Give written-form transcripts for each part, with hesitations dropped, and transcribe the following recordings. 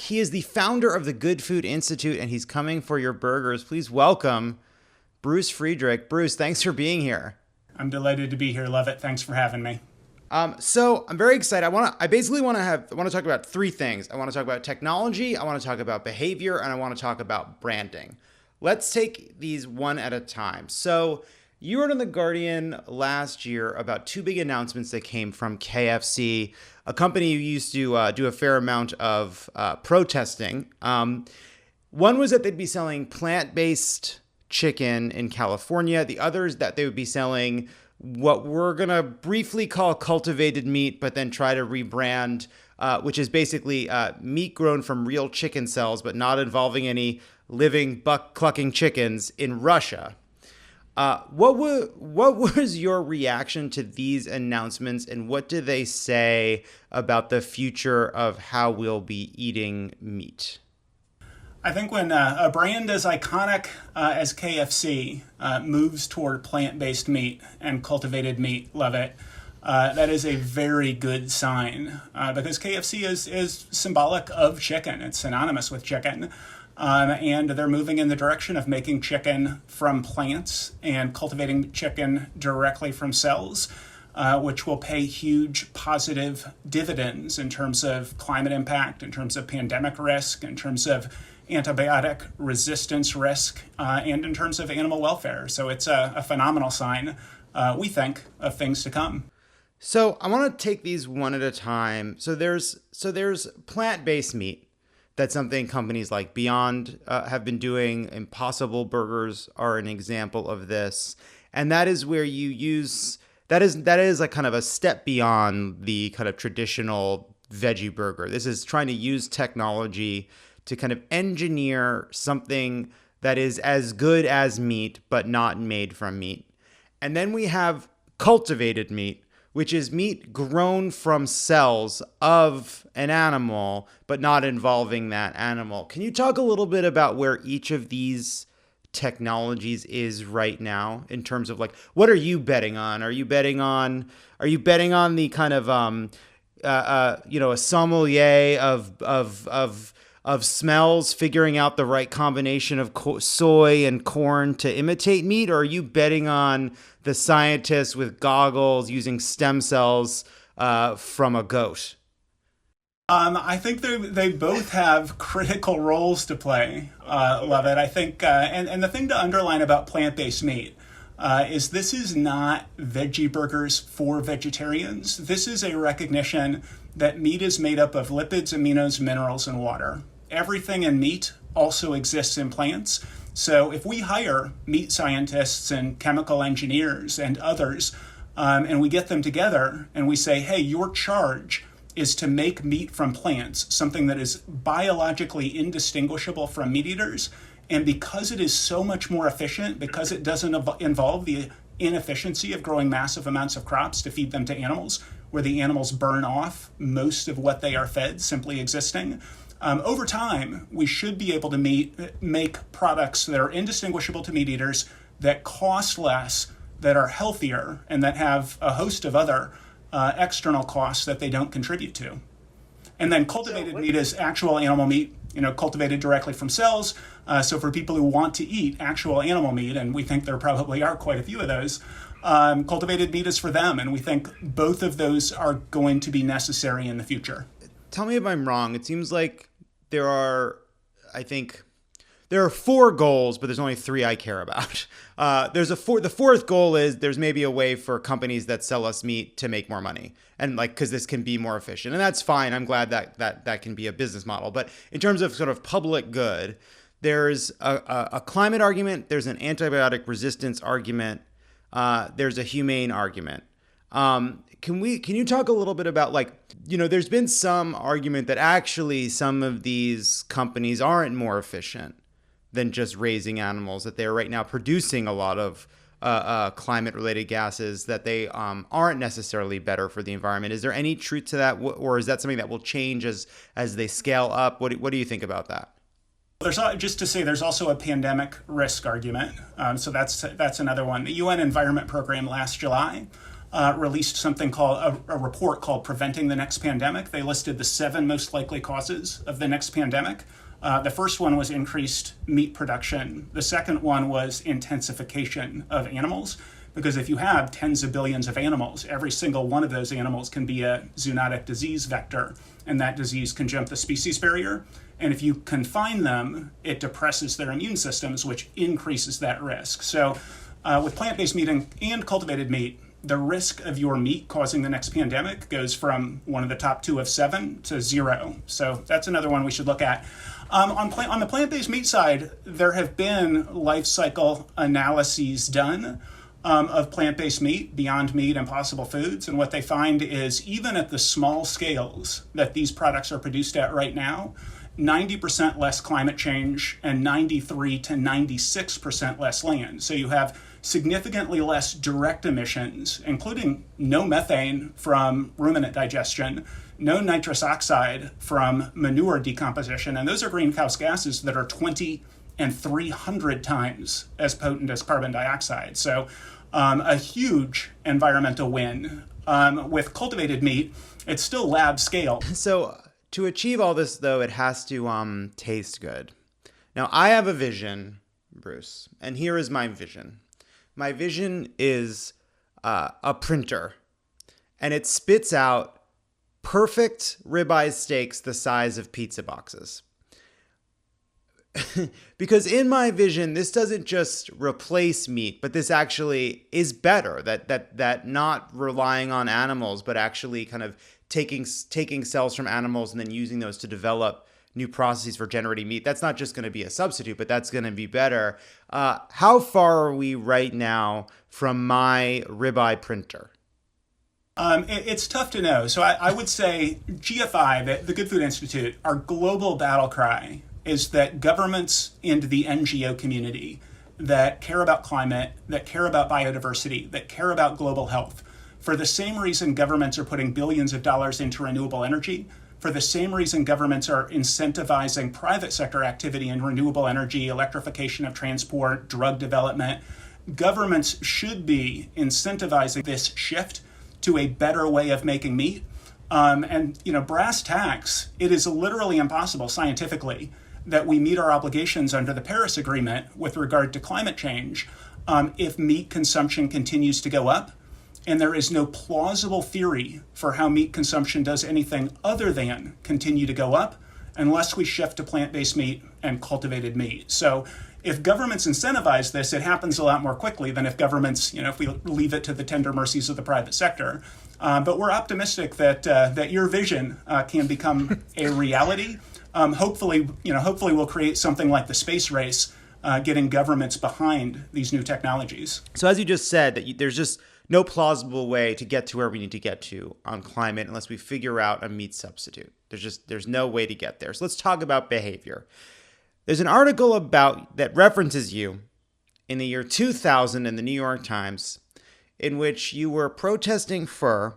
He is the founder of the Good Food Institute, and he's coming for your burgers. Please welcome Bruce Friedrich. Bruce, thanks for being here. I'm delighted to be here, Lovett. Thanks for having me. So I'm very excited. I basically want to talk about three things. I want to talk about technology, I want to talk about behavior, and I want to talk about branding. Let's take these one at a time. So you wrote in The Guardian last year about two big announcements that came from KFC, a company you used to do a fair amount of protesting. One was that they'd be selling plant-based chicken in California. The other is that they would be selling what we're going to briefly call cultivated meat, but then try to rebrand, which is basically meat grown from real chicken cells, but not involving any living buck-clucking chickens in Russia. What was your reaction to these announcements, and what do they say about the future of how we'll be eating meat? I think when a brand as iconic as KFC moves toward plant-based meat and cultivated meat, Lovett, that is a very good sign because KFC is symbolic of chicken. It's synonymous with chicken. And they're moving in the direction of making chicken from plants and cultivating chicken directly from cells, which will pay huge positive dividends in terms of climate impact, in terms of pandemic risk, in terms of antibiotic resistance risk, and in terms of animal welfare. So it's a phenomenal sign, we think, of things to come. So I want to take these one at a time. So there's plant-based meat. That's something companies like Beyond have been doing. Impossible Burgers are an example of this. And that is where you use, that is like kind of a step beyond the kind of traditional veggie burger. This is trying to use technology to kind of engineer something that is as good as meat, but not made from meat. And then we have cultivated meat, which is meat grown from cells of an animal, but not involving that animal. Can you talk a little bit about where each of these technologies is right now in terms of like, what are you betting on? Are you betting on the kind of, a sommelier of smells, figuring out the right combination of soy and corn to imitate meat? Or are you betting on the scientists with goggles using stem cells from a goat? I think they both have critical roles to play, Lovett. I think, and the thing to underline about plant-based meat is this is not veggie burgers for vegetarians. This is a recognition that meat is made up of lipids, aminos, minerals, and water. Everything in meat also exists in plants. So if we hire meat scientists and chemical engineers and others, and we get them together and we say, hey, your charge is to make meat from plants, something that is biologically indistinguishable from meat eaters. And because it is so much more efficient, because it doesn't involve the inefficiency of growing massive amounts of crops to feed them to animals, where the animals burn off most of what they are fed simply existing, over time, we should be able to make products that are indistinguishable to meat eaters, that cost less, that are healthier, and that have a host of other external costs that they don't contribute to. And then cultivated meat is actual animal meat, cultivated directly from cells. So for people who want to eat actual animal meat, and we think there probably are quite a few of those, cultivated meat is for them. And we think both of those are going to be necessary in the future. Tell me if I'm wrong. It seems like there are four goals, but there's only three I care about. The fourth goal is there's maybe a way for companies that sell us meat to make more money, and because this can be more efficient, and that's fine. I'm glad that can be a business model. But in terms of sort of public good, there's a climate argument, there's an antibiotic resistance argument, there's a humane argument. Can you talk a little bit about, there's been some argument that actually some of these companies aren't more efficient than just raising animals, that they're right now producing a lot of climate-related gases, that they aren't necessarily better for the environment. Is there any truth to that, or is that something that will change as they scale up? What do you think about that? There's also a pandemic risk argument. So that's another one. The UN Environment Program last July released something called a report called Preventing the Next Pandemic. They listed the 7 most likely causes of the next pandemic. The first one was increased meat production. The second one was intensification of animals, because if you have tens of billions of animals, every single one of those animals can be a zoonotic disease vector, and that disease can jump the species barrier. And if you confine them, it depresses their immune systems, which increases that risk. So with plant-based meat and cultivated meat, the risk of your meat causing the next pandemic goes from one of the top 2 of 7 to 0. So that's another one we should look at. On the plant-based meat side, there have been life cycle analyses done of plant-based meat, Beyond Meat, Impossible Foods. And what they find is even at the small scales that these products are produced at right now, 90% less climate change and 93 to 96% less land. So you have significantly less direct emissions, including no methane from ruminant digestion, no nitrous oxide from manure decomposition. And those are greenhouse gases that are 20 and 300 times as potent as carbon dioxide. So a huge environmental win. With cultivated meat, it's still lab scale. So to achieve all this, though, it has to taste good. Now, I have a vision, Bruce, and here is my vision. My vision is a printer, and it spits out perfect ribeye steaks the size of pizza boxes. Because in my vision, this doesn't just replace meat, but this actually is better. That not relying on animals, but actually kind of taking cells from animals and then using those to develop new processes for generating meat. That's not just going to be a substitute, but that's going to be better. How far are we right now from my ribeye printer? It's tough to know. So I would say GFI, the Good Food Institute, our global battle cry is that governments and the NGO community that care about climate, that care about biodiversity, that care about global health, for the same reason governments are putting billions of dollars into renewable energy, for the same reason governments are incentivizing private sector activity in renewable energy, electrification of transport, drug development, governments should be incentivizing this shift to a better way of making meat. And brass tacks, it is literally impossible scientifically that we meet our obligations under the Paris Agreement with regard to climate change if meat consumption continues to go up. And there is no plausible theory for how meat consumption does anything other than continue to go up unless we shift to plant-based meat and cultivated meat. So if governments incentivize this, it happens a lot more quickly than if governments, if we leave it to the tender mercies of the private sector. But we're optimistic that your vision can become a reality. Hopefully we'll create something like the space race, getting governments behind these new technologies. So as you just said, that there's just no plausible way to get to where we need to get to on climate unless we figure out a meat substitute. There's no way to get there. So let's talk about behavior. There's an article that references you in the year 2000 in the New York Times, in which you were protesting fur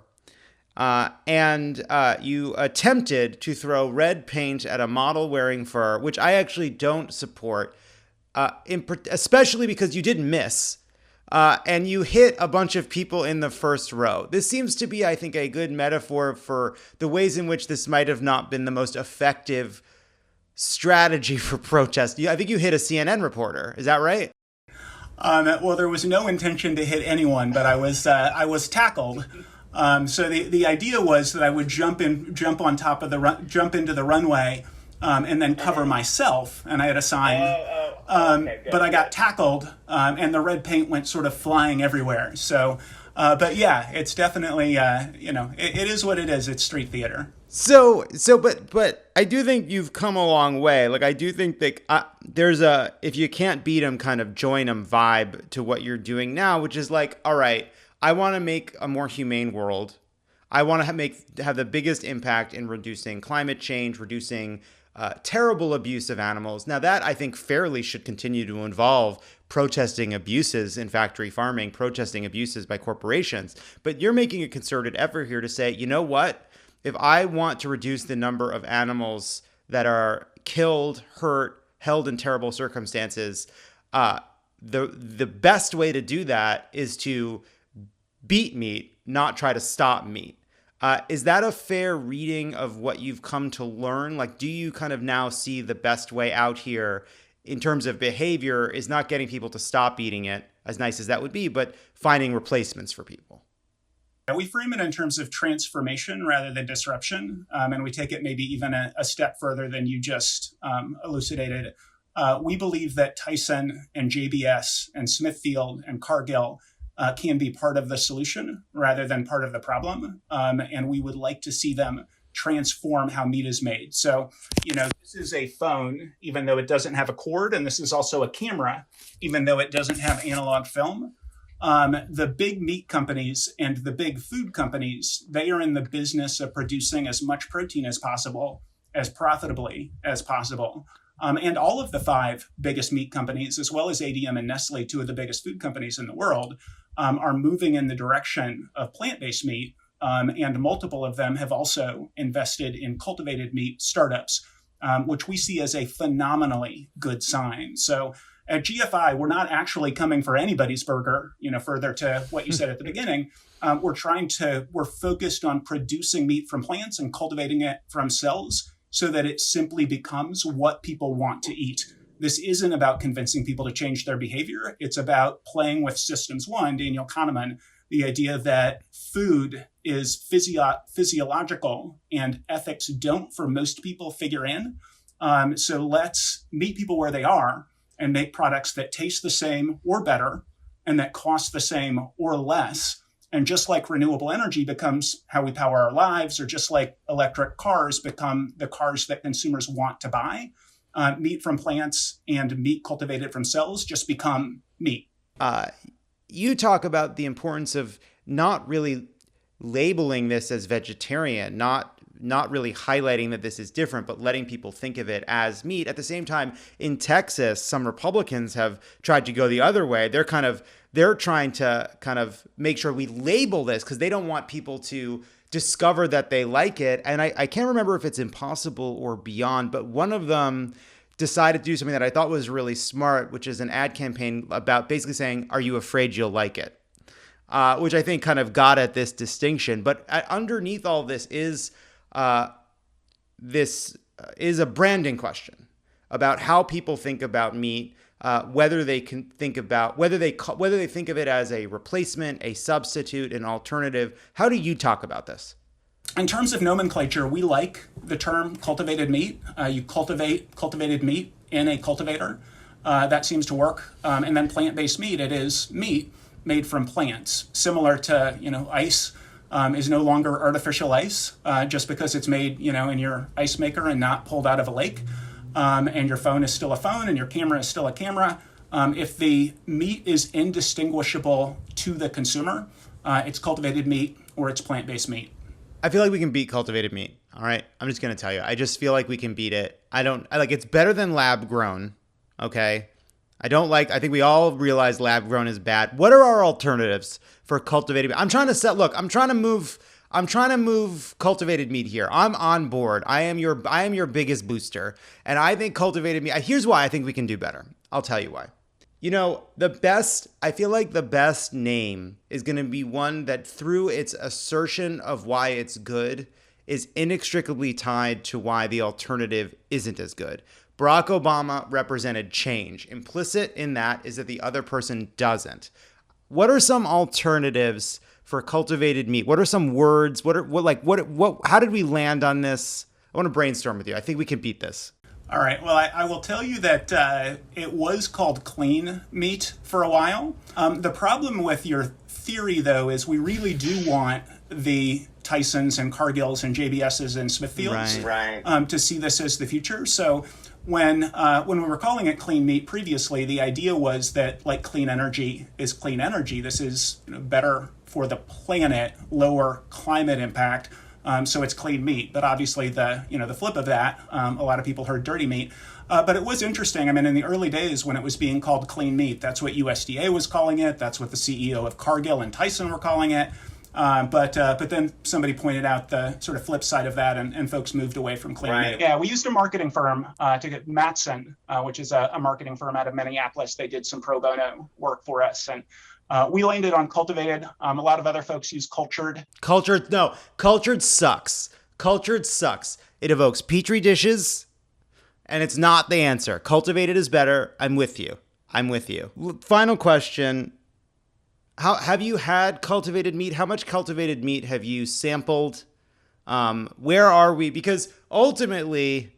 and you attempted to throw red paint at a model wearing fur, which I actually don't support, especially because you didn't miss. And you hit a bunch of people in the first row. This seems to be, I think, a good metaphor for the ways in which this might have not been the most effective strategy for protest. I think you hit a CNN reporter. Is that right? Well, there was no intention to hit anyone, but I was tackled. So the idea was that I would jump into the runway and then cover myself, and I had a sign. Okay, but I got tackled, and the red paint went sort of flying everywhere. So, but yeah, it's definitely, it is what it is. It's street theater. But I do think you've come a long way. Like, I do think that there's if you can't beat them, kind of join them vibe to what you're doing now, which is like, all right, I want to make a more humane world. I want to have the biggest impact in reducing climate change, reducing terrible abuse of animals. Now that, I think, fairly should continue to involve protesting abuses in factory farming, protesting abuses by corporations. But you're making a concerted effort here to say, you know what? If I want to reduce the number of animals that are killed, hurt, held in terrible circumstances, the best way to do that is to beat meat, not try to stop meat. Is that a fair reading of what you've come to learn? Like, do you kind of now see the best way out here in terms of behavior is not getting people to stop eating it, as nice as that would be, but finding replacements for people? We frame it in terms of transformation rather than disruption, and we take it maybe even a step further than you just elucidated. We believe that Tyson and JBS and Smithfield and Cargill can be part of the solution rather than part of the problem. And we would like to see them transform how meat is made. So, this is a phone, even though it doesn't have a cord, and this is also a camera, even though it doesn't have analog film. The big meat companies and the big food companies, they are in the business of producing as much protein as possible, as profitably as possible. And all of the 5 biggest meat companies, as well as ADM and Nestle, 2 of the biggest food companies in the world, are moving in the direction of plant-based meat. And multiple of them have also invested in cultivated meat startups, which we see as a phenomenally good sign. So at GFI, we're not actually coming for anybody's burger, further to what you said at the beginning. We're focused on producing meat from plants and cultivating it from cells so that it simply becomes what people want to eat. This isn't about convincing people to change their behavior. It's about playing with systems. One, Daniel Kahneman, the idea that food is physiological and ethics don't, for most people, figure in. So let's meet people where they are and make products that taste the same or better and that cost the same or less. And just like renewable energy becomes how we power our lives, or just like electric cars become the cars that consumers want to buy, meat from plants and meat cultivated from cells just become meat. You talk about the importance of not really labeling this as vegetarian, not really highlighting that this is different, but letting people think of it as meat. At the same time, in Texas, some Republicans have tried to go the other way. They're trying to kind of make sure we label this because they don't want people to discover that they like it. And I can't remember if it's Impossible or Beyond, but one of them decided to do something that I thought was really smart, which is an ad campaign about basically saying, "Are you afraid you'll like it?" Which I think kind of got at this distinction. But underneath all this is a branding question about how people think about meat, whether they think of it as a replacement, a substitute, an alternative. How do you talk about this? In terms of nomenclature, we like the term cultivated meat. You cultivate cultivated meat in a cultivator. That seems to work. And then plant-based meat, it is meat made from plants. Similar to, ice is no longer artificial ice just because it's made, in your ice maker and not pulled out of a lake. And your phone is still a phone and your camera is still a camera. If the meat is indistinguishable to the consumer, it's cultivated meat or it's plant-based meat. I feel like we can beat cultivated meat. All right. I'm just going to tell you. I just feel like we can beat it. It's better than lab grown. Okay. I think we all realize lab grown is bad. What are our alternatives for cultivated meat? I'm trying to move cultivated meat here. I'm on board. I am your biggest booster. And I think cultivated meat, here's why I think we can do better. I'll tell you why. I feel like the best name is going to be one that through its assertion of why it's good is inextricably tied to why the alternative isn't as good. Barack Obama represented change. Implicit in that is that the other person doesn't. What are some alternatives for cultivated meat? What are some words? How did we land on this? I want to brainstorm with you. I think we can beat this. All right. Well, I will tell you that it was called clean meat for a while. The problem with your theory, though, is we really do want the Tysons and Cargills and JBSs and Smithfields to see this as the future. So when we were calling it clean meat previously, the idea was that like clean energy is clean energy. This is better for the planet, lower climate impact. So it's clean meat, but obviously the flip of that, a lot of people heard dirty meat. But it was interesting. I mean, in the early days when it was being called clean meat, that's what USDA was calling it. That's what the CEO of Cargill and Tyson were calling it. But then somebody pointed out the sort of flip side of that, and folks moved away from clean meat. Yeah, we used a marketing firm to get Matson, which is a marketing firm out of Minneapolis. They did some pro bono work for us, and We landed on cultivated. A lot of other folks use cultured. Cultured sucks. Cultured sucks. It evokes petri dishes, and it's not the answer. Cultivated is better. I'm with you. Final question. How have you had cultivated meat? How much cultivated meat have you sampled? Where are we? Because ultimately,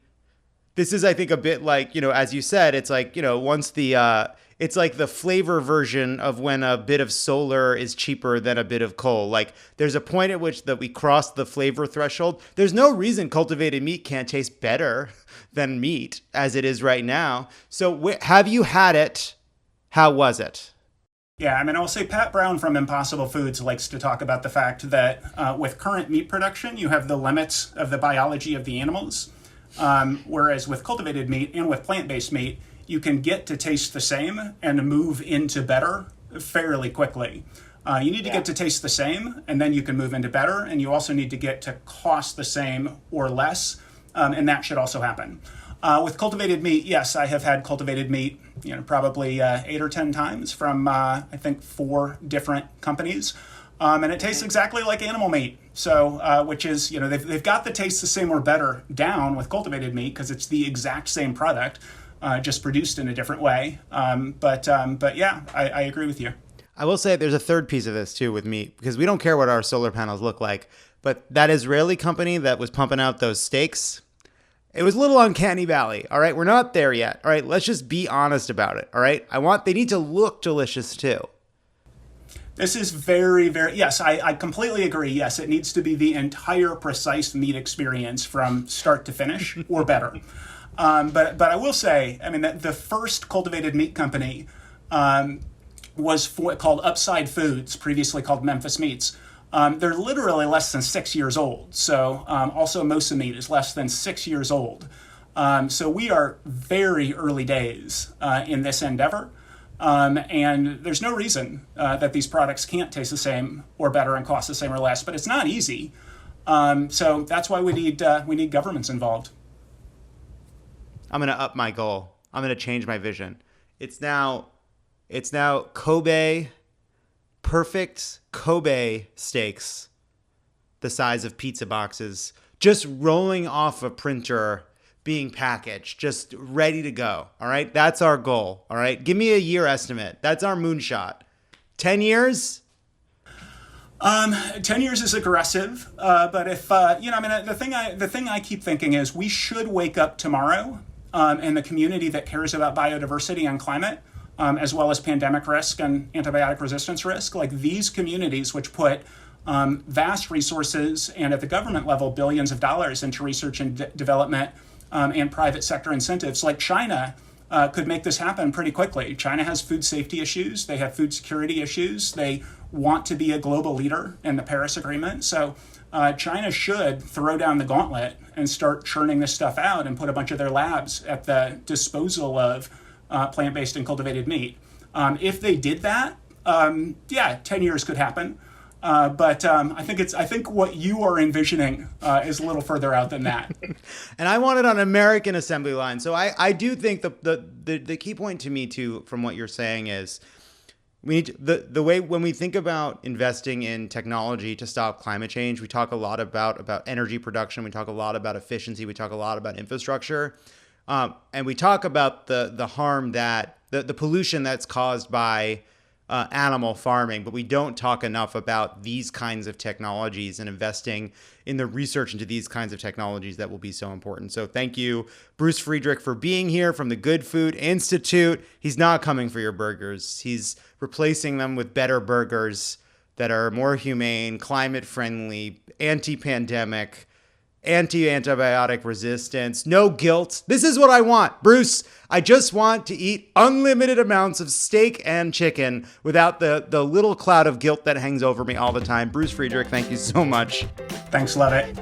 this is, I think, a bit like, as you said, it's like, once it's like the flavor version of when a bit of solar is cheaper than a bit of coal. Like, there's a point at which that we cross the flavor threshold. There's no reason cultivated meat can't taste better than meat as it is right now. So have you had it? How was it? Yeah, I'll say Pat Brown from Impossible Foods likes to talk about the fact that with current meat production, you have the limits of the biology of the animals. Whereas with cultivated meat and with plant-based meat, you can get to taste the same and move into better fairly quickly. You need to get to taste the same, and then you can move into better, and you also need to get to cost the same or less, and that should also happen. With cultivated meat, yes, I have had cultivated meat, probably 8 or 10 times from, I think, 4 different companies. And it tastes exactly like animal meat. So, which is, they've got the taste the same or better down with cultivated meat because it's the exact same product, just produced in a different way. But yeah, I agree with you. I will say there's a third piece of this too with meat, because we don't care what our solar panels look like, but that Israeli company that was pumping out those steaks, it was a little uncanny valley. All right. We're not there yet. All right. Let's just be honest about it. All right. They need to look delicious too. This is very, very, yes, I completely agree. Yes, it needs to be the entire precise meat experience from start to finish or better. But I will say, that the first cultivated meat company was called Upside Foods, previously called Memphis Meats. They're literally less than 6 years old. So also Mosa Meat is less than 6 years old. So we are very early days in this endeavor. And there's no reason that these products can't taste the same or better and cost the same or less, but it's not easy. So that's why we need governments involved. I'm going to up my goal. I'm going to change my vision. It's now Kobe, perfect Kobe steaks, the size of pizza boxes, just rolling off a printer, being packaged, just ready to go. All right. That's our goal. All right. Give me a year estimate. That's our moonshot. 10 years? 10 years is aggressive. But if, the thing I keep thinking is we should wake up tomorrow in the community that cares about biodiversity and climate, as well as pandemic risk and antibiotic resistance risk. Like these communities, which put vast resources and at the government level, billions of dollars into research and development, and private sector incentives, like China could make this happen pretty quickly. China has food safety issues. They have food security issues. They want to be a global leader in the Paris Agreement. So China should throw down the gauntlet and start churning this stuff out and put a bunch of their labs at the disposal of plant-based and cultivated meat. If they did that, 10 years could happen. But I think what you are envisioning is a little further out than that. And I want it on American assembly line. So I do think the key point to me too, from what you're saying, is we need the way when we think about investing in technology to stop climate change, we talk a lot about energy production. We talk a lot about efficiency. We talk a lot about infrastructure. And we talk about the harm that the pollution that's caused by animal farming, but we don't talk enough about these kinds of technologies and investing in the research into these kinds of technologies that will be so important. So thank you, Bruce Friedrich, for being here from the Good Food Institute. He's not coming for your burgers. He's replacing them with better burgers that are more humane, climate friendly, anti-pandemic, anti-antibiotic resistance, no guilt. This is what I want, Bruce. I just want to eat unlimited amounts of steak and chicken without the little cloud of guilt that hangs over me all the time. Bruce Friedrich, thank you so much. Thanks, Lovett.